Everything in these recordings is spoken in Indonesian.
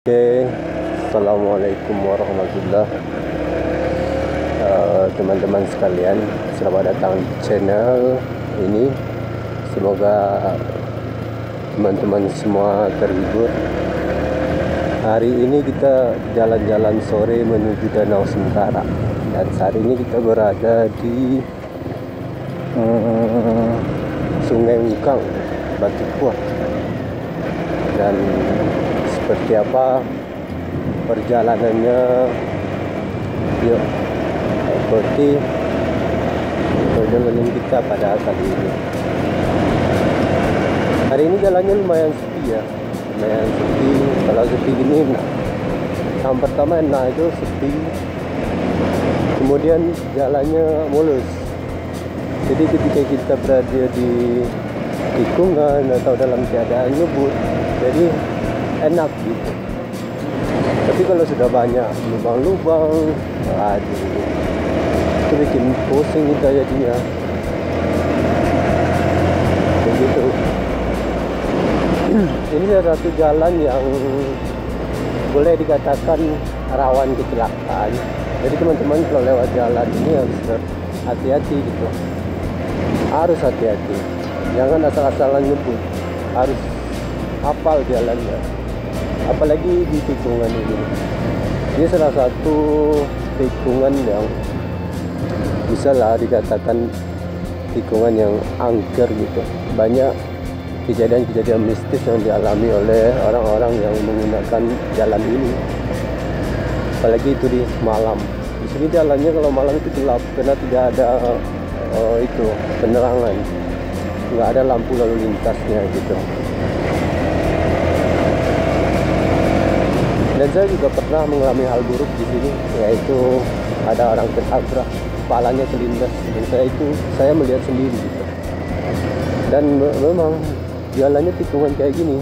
Oke, Assalamualaikum warahmatullahi teman-teman sekalian, selamat datang di channel ini. Semoga teman-teman semua terhibur. Hari ini kita jalan-jalan sore menuju Danau Sentara, dan saat ini kita berada di Sungai Ungkang, Batu Kuah. Dan seperti apa perjalanannya, yuk ikuti perjalanan kita pada kali ini. Hari ini jalannya lumayan sepi ya, lumayan sepi. Kalau sepi gini, yang pertama itu sepi, kemudian jalannya mulus. Jadi ketika kita berada di tikungan atau dalam keadaan ngebut, jadi enak gitu. Tapi kalau sudah banyak lubang-lubang, aduh, itu bikin pusing kita jadinya. Begitu. Ini salah satu jalan yang boleh dikatakan rawan kecelakaan. Jadi teman-teman kalau lewat jalan ini harus hati-hati gitu. Harus hati-hati. Jangan asal-asalan nyebut. Harus hafal jalannya. Apalagi di tikungan ini. Ini salah satu tikungan yang bisa lah dikatakan tikungan yang angker gitu. Banyak kejadian-kejadian mistis yang dialami oleh orang-orang yang menggunakan jalan ini. Apalagi itu di malam. Di sini jalannya kalau malam itu gelap karena tidak ada itu penerangan, nggak ada lampu lalu lintasnya gitu. Dan saya juga pernah mengalami hal buruk di sini, yaitu ada orang tertabrak, kepalanya kelindas, dan saya melihat sendiri gitu. Dan memang jalannya tikungan kayak gini,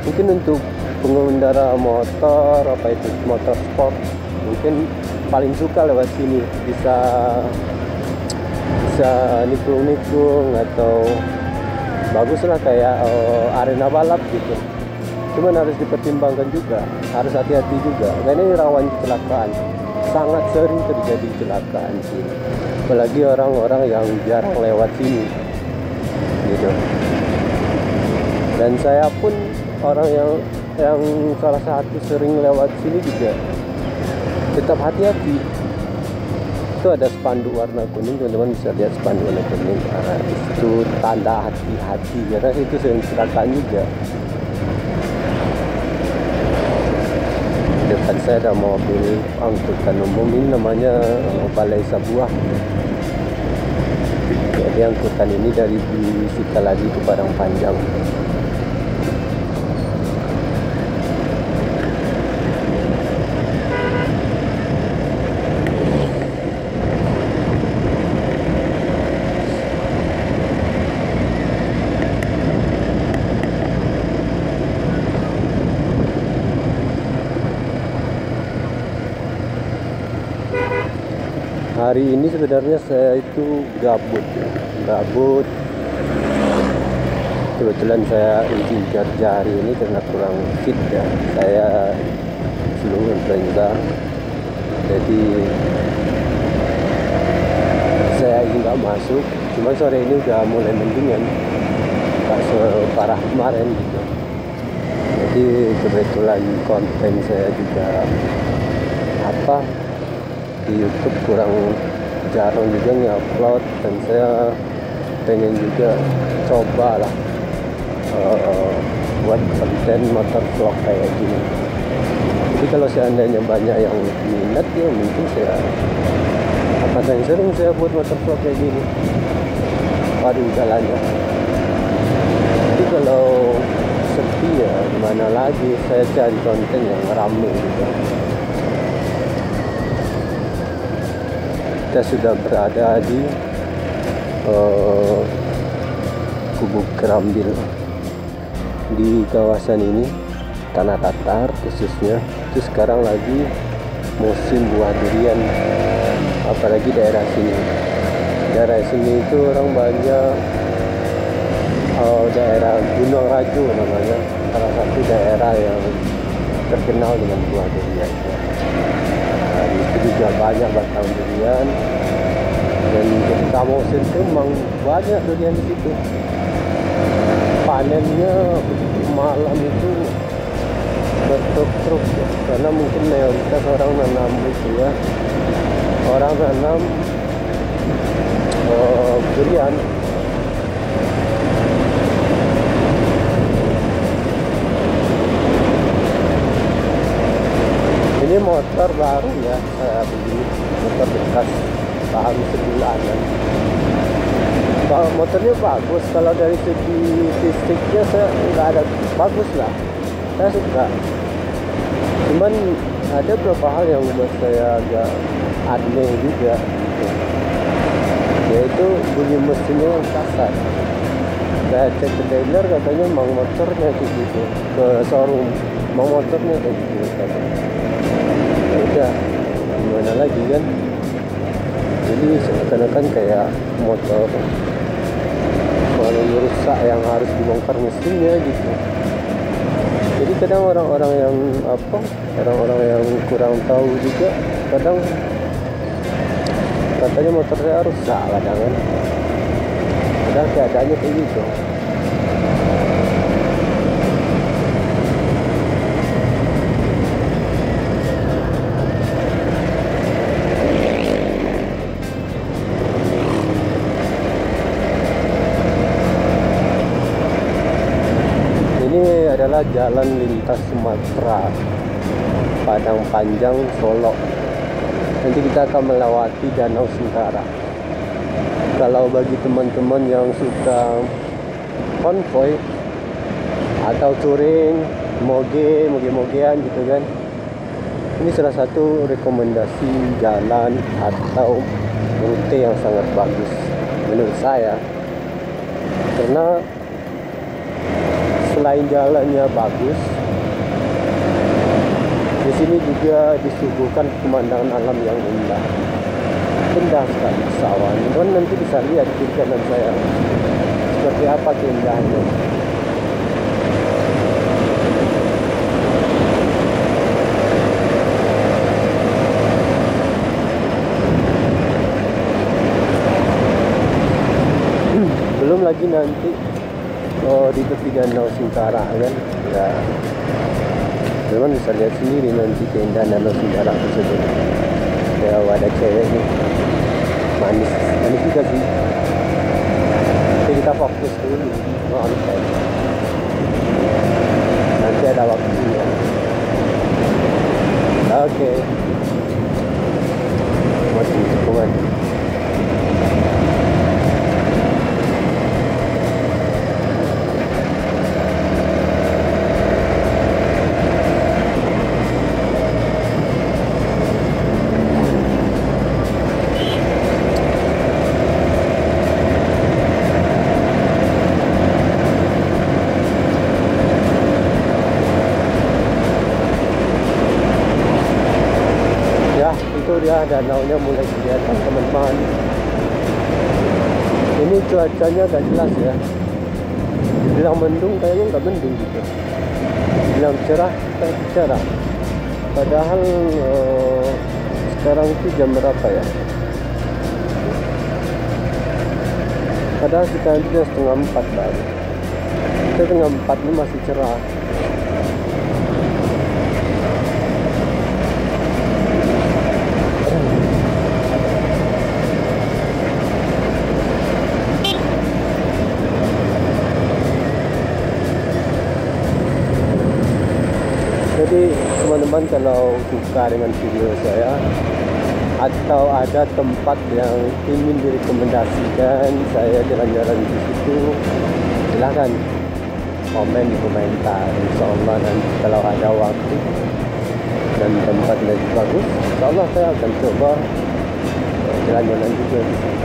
mungkin untuk pengendara motor, motor sport, mungkin paling suka lewat sini, bisa nikung-nikung atau baguslah kayak arena balap gitu. Cuman harus dipertimbangkan juga, harus hati-hati juga, karena ini rawan kecelakaan. Sangat sering terjadi kecelakaan sini, apalagi orang-orang yang jarang lewat sini gitu. Dan saya pun orang yang salah satu sering lewat sini juga tetap hati-hati. Itu ada spanduk warna kuning, teman-teman bisa lihat spanduk warna kuning. Itu tanda hati-hati, karena itu sering kecelakaan juga. Depan saya ada mobil angkutan umum, ini namanya Balai Sabuah. Jadi angkutan ini dari Cikaladi ke Padang Panjang. Hari ini sebenarnya saya itu gabut. Kebetulan saya izin kerja hari ini karena kurang fit ya. Saya flu influenza. Jadi saya nggak masuk. Cuma sore ini udah mulai mendingan, nggak separah kemarin gitu. Jadi kebetulan konten saya juga di YouTube kurang jarang juga nge-upload, dan saya pengen juga coba lah buat konten motor vlog kayak gini. Jadi kalau seandainya banyak yang minat ya mungkin saya akan sering saya buat motor vlog kayak gini. Waduh, jalannya. Jadi kalau sepi ya gimana lagi, saya cari konten yang rame gitu. Kita sudah berada di Gubuk Kerambil. Di kawasan ini tanah datar khususnya, itu sekarang lagi musim buah durian, apalagi daerah sini. Daerah sini itu orang banyak, daerah Gunung Rajo namanya, salah satu daerah yang terkenal dengan buah durian. Nah, di situ juga banyak batang durian, dan ketika musim itu memang banyak durian di situ. Panennya malam itu bertruk-truk ya, karena mungkin mayoritas orang nanam itu ya, orang nanam durian. Ini motor baru ya, saya beli motor bekas baru sebulanan. Kalau motornya bagus, kalau dari segi fisiknya saya nggak ada bagus lah, saya suka. Cuman ada beberapa hal yang buat saya agak aneh juga, yaitu bunyi mesinnya yang kasar. Saya cek ke dealer, katanya emang motornya kayak gitu, ke showroom emang motornya kayak gitu katanya. Ya udah, gimana lagi kan, jadi seakan-akan kayak motor kalau rusak yang harus dibongkar mesinnya gitu. Jadi kadang orang-orang yang kurang tahu juga kadang katanya motor saya rusak kadang kan, padahal keadaannya kayak gitu. Adalah jalan lintas Sumatera, Padang Panjang, Solo. Nanti kita akan melewati Danau Sentara. Kalau bagi teman-teman yang suka konvoy atau touring, moge-mogean gitu kan, ini salah satu rekomendasi jalan atau rute yang sangat bagus menurut saya, karena selain jalannya bagus, di sini juga disuguhkan pemandangan alam yang indah. Indah sekali sawah. Dan nanti bisa lihat di kanan saya seperti apa keindahannya. Belum lagi nanti di tepi Danau Sentara kan ya, teman bisa lihat sendiri nanti keindahan Danau Sentara tersebut. Ya, ada cewek nih, manis juga sih. Jadi kita fokus dulu nonton, nanti ada waktunya. Oke. Masih hubungan. Ya, danaunya mulai kelihatan teman-teman. Ini cuacanya gak jelas ya, dibilang mendung kayaknya nggak mendung gitu, dibilang cerah kayak cerah, padahal sekarang itu jam berapa ya, padahal sekarang itu jam 3:30 baru. 3:30 ini masih cerah. Jadi teman-teman kalau suka dengan video saya atau ada tempat yang ingin direkomendasikan saya jalan-jalan di situ, silahkan komen di komentar. Insyaallah nanti kalau ada waktu dan tempat lagi bagus, insyaallah saya akan coba jalan-jalan juga di situ.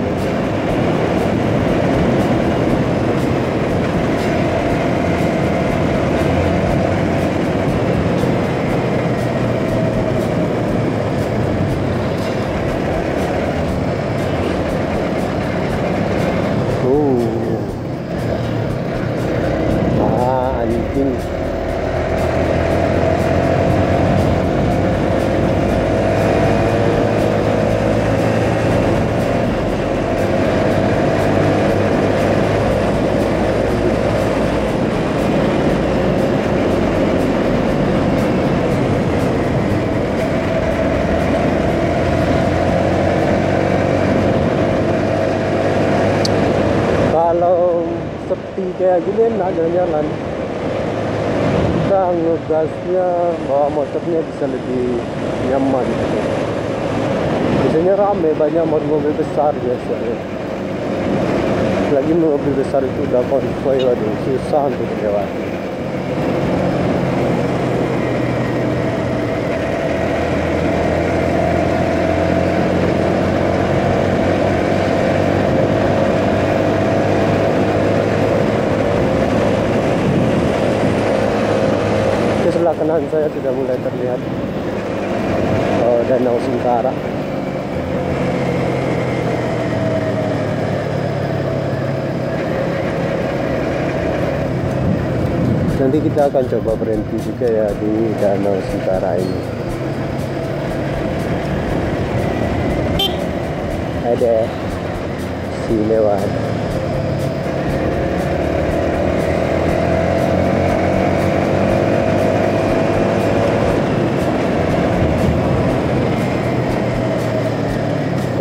berhenti kayak gini enak jalan-jalan. Kita ngegasnya, bawa motornya bisa lebih nyaman gitu. Biasanya rame, banyak mobil besar biasanya. Lagi mobil besar itu udah konvoy, waduh susah untuk dilewati. Di sebelah kanan saya sudah mulai terlihat Danau Singkara. Nanti kita akan coba berhenti juga ya di Danau Singkara ini. Ada si lewat.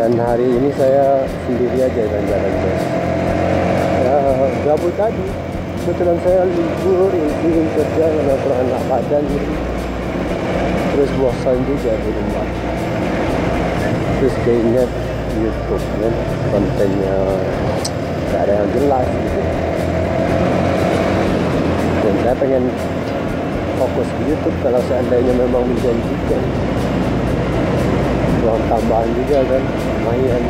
Dan hari ini saya sendiri aja jalan-jalan guys. Ya, gabut tadi. Kebetulan saya libur, ingin kerja karena kurang enak badan gitu. Terus bosan juga di rumah. Terus keinget YouTube kan, kontennya gak ada yang jelas gitu. Dan saya pengen fokus di YouTube kalau seandainya memang menjanjikan. Uang tambahan juga kan, lumayan.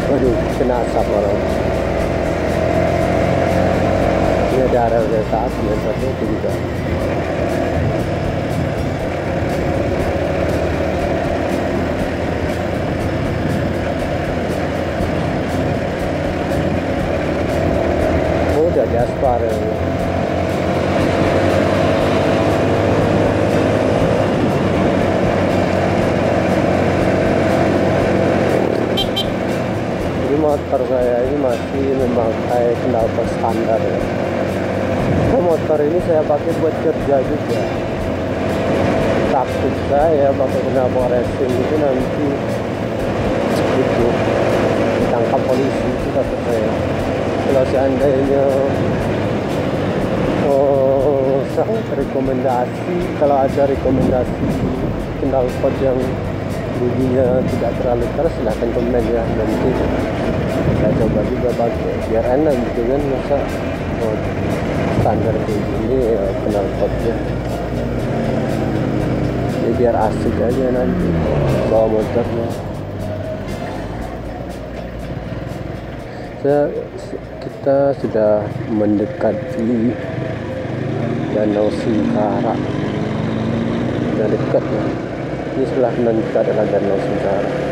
Waduh, kena asap orang. Ini ada area kereta api yang satu itu juga. Oh, udah di aspal ya. Motor saya ini masih memakai knalpot standar ya. Motor ini saya pakai buat kerja juga. Takut saya pakai knalpot racing itu nanti itu ditangkap polisi, itu takut saya. Kalau seandainya sangat rekomendasi, kalau ada rekomendasi knalpot yang bunyinya tidak terlalu keras, silahkan komen ya, nanti saya coba juga pakai biar enak gitu kan. Masa standar kayak gini ya, knalpotnya ya biar asik aja nanti bawa motornya. Kita sudah mendekati Danau Singkara, sudah dekat ya. Ini sebelah kanan kita adalah Danau Singkara.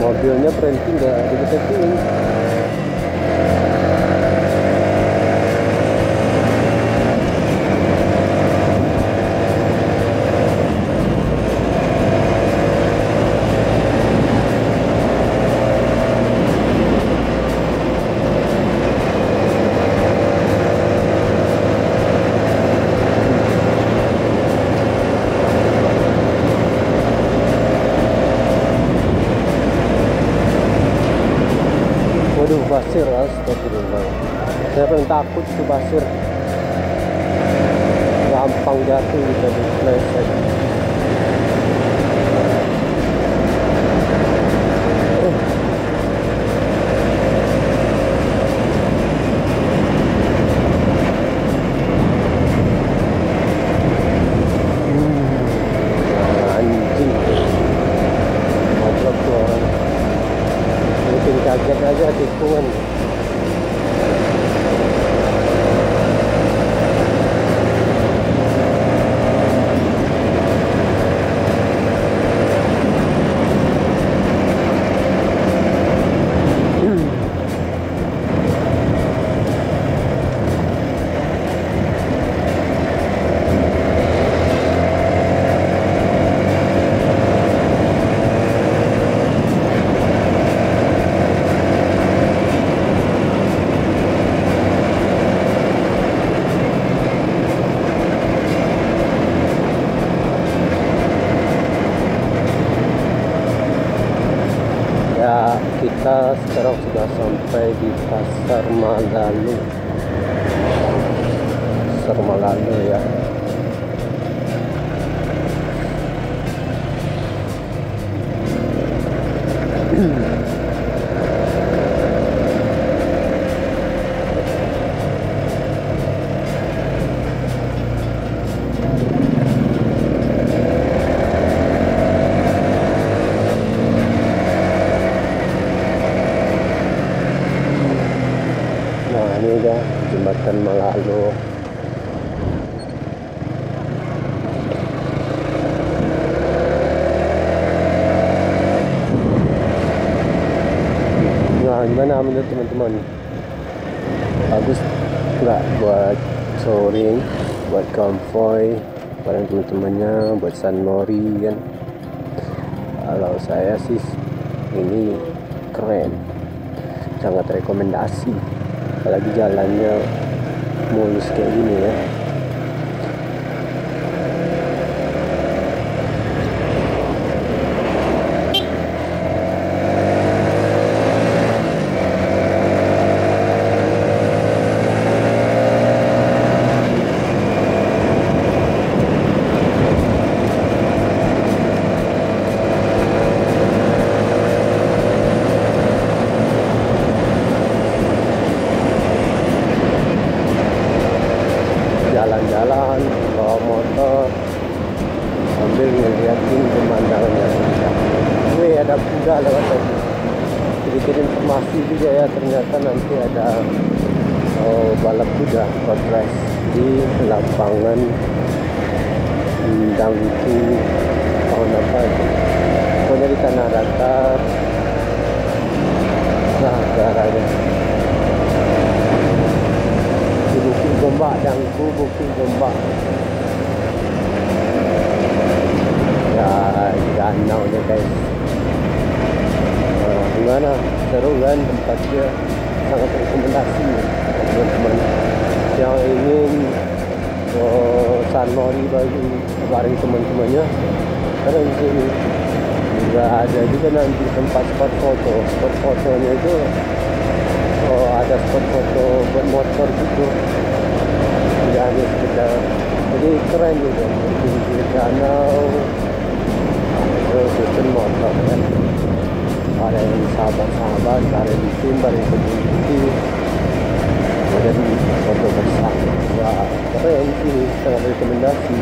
Mobilnya berhenti nggak dideketin. basir, astagfirullah. Saya paling takut itu basir, gampang jatuh gitu, dipleset. Anjing, ngobrol tuh orang, bikin kaget aja tikungan. Ya, kita sekarang sudah sampai di Pasar Malalu. Pasar Malalu ya. Nah, ini udah jembatan Malalu. Nah, gimana menurut teman-teman? Bagus nggak buat touring, buat konvoy bareng teman-temannya, buat San Mori kan? Kalau saya sih ini keren, sangat rekomendasi. Apalagi jalannya mulus kayak gini ya. Jalan-jalan bawa motor sambil ngeliatin pemandangannya. Wih, ada kuda lewat tadi. Sedikit informasi juga ya, ternyata nanti ada balap kuda road race di lapangan Dangku, tahun apa itu? Pokoknya di Tanah Datar. Nah, caranya di Bukit Gombak, Dangku, Bukit Gombak. Ya, danau nih guys. Gimana? Seru kan tempatnya, sangat rekomendasi teman-teman yang ingin San Mori bagi bareng teman-temannya. Karena di sini juga ada juga nanti tempat spot foto. Spot fotonya itu ada spot foto buat motor gitu. Tidak hanya sekedar, jadi keren juga di danau. Terus bikin motor kan. Ada yang sahabat-sahabat, ada di tim, ada yang berdiri, kemudian foto bersama. Wah, keren sih, sangat rekomendasi.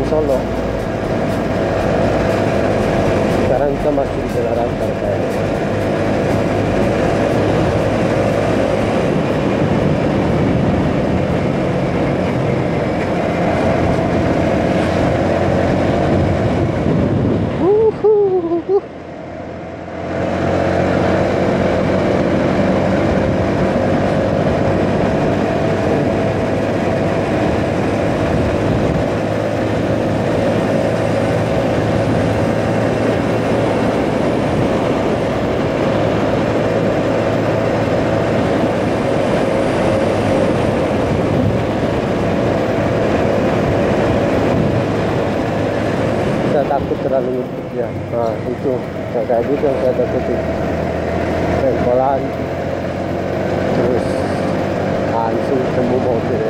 Solo. Sekarang kita masih di Jalan Rantar kayaknya. Takut terlalu ngebut ya. Nah itu yang kayak gitu yang saya takutin, pengkolan terus langsung ketemu mobil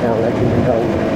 yang lagi mendahului.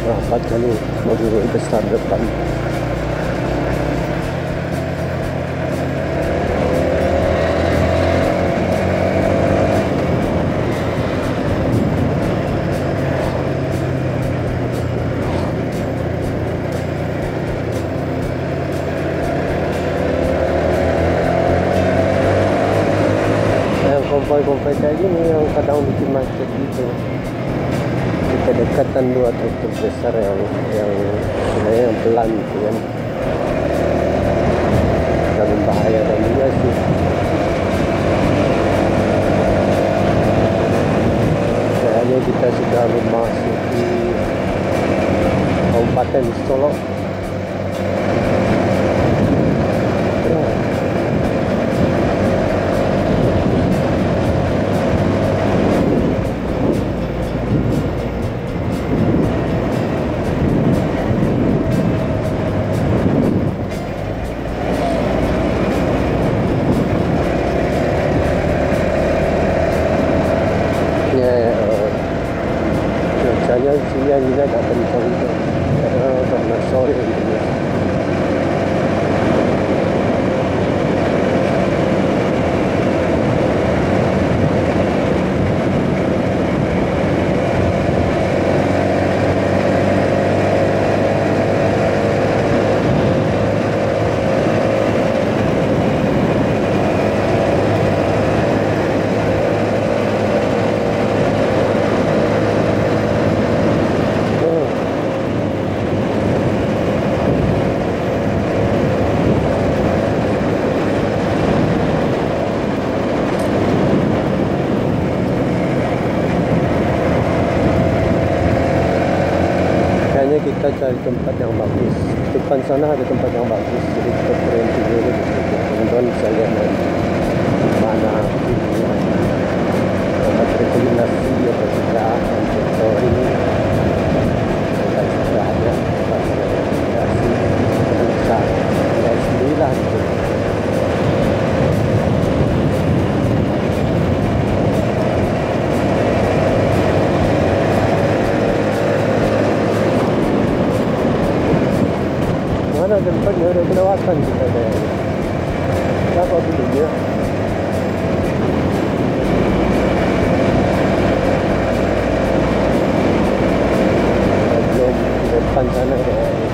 Rapat kali mobil besar depan. Yang konvoi-konvoi kayak gini yang kadang bikin macet gitu. Kedekatan dua truk besar yang sebenarnya yang pelan gitu kan, dan membahayakan juga sih. Kayaknya kita sudah memasuki Kabupaten Solo. Cuacanya di sini juga agak kencang gitu karena sore gitu. Kita cari tempat yang bagus. Depan sana ada tempat yang bagus, jadi kita berhenti dulu di situ. Teman-teman bisa lihat nanti mana tempat rekomendasi atau tidak untuk sore ini. Kita sudah ada tempat rekomendasi, kita bisa lihat sendiri lah gitu. Mana ada kan ya udah kelewatan kita kayaknya. Berapa dulunya? Belum di depan sana kayaknya.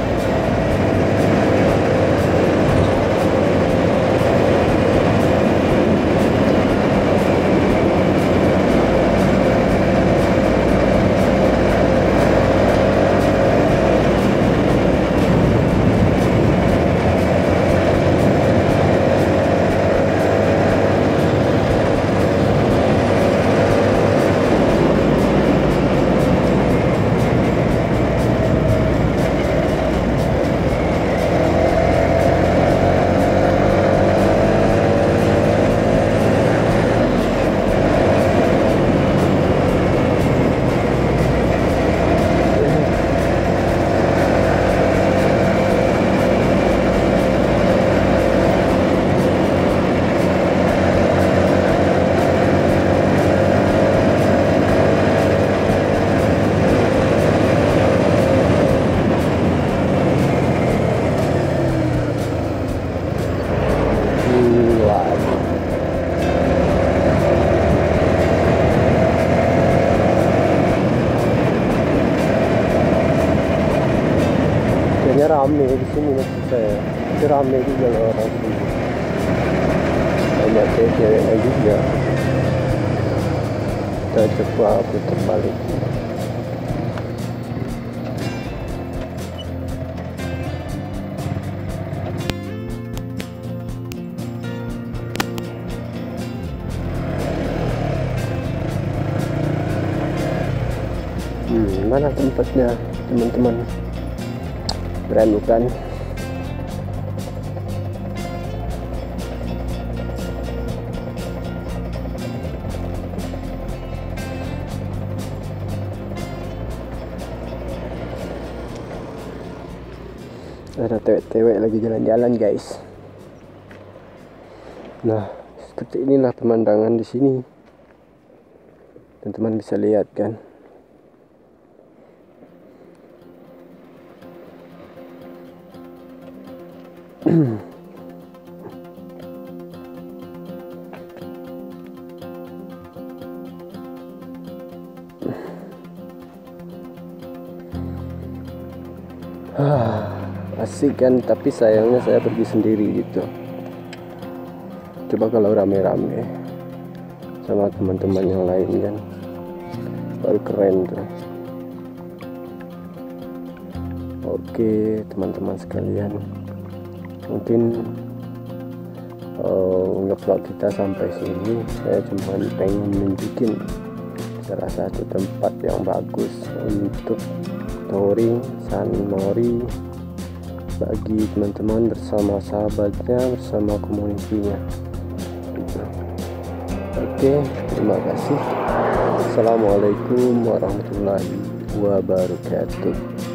Kayaknya rame di sini maksud saya. Itu rame juga loh orang sini. Banyak ceweknya juga. Kita coba putar balik. Mana tempatnya teman-teman? Keren bukan? Ada cewek-cewek lagi jalan-jalan guys. Nah, seperti inilah pemandangan di sini. Teman-teman bisa lihat kan. Asik kan, tapi sayangnya saya pergi sendiri gitu. Coba kalau rame-rame sama teman-teman yang lain kan, baru keren tuh. Oke teman-teman sekalian, mungkin ngevlog kita sampai sini. Saya cuma pengen nunjukin salah satu tempat yang bagus untuk touring San Mori bagi teman-teman bersama sahabatnya, bersama komunitinya. Oke, terima kasih. Assalamualaikum warahmatullahi wabarakatuh.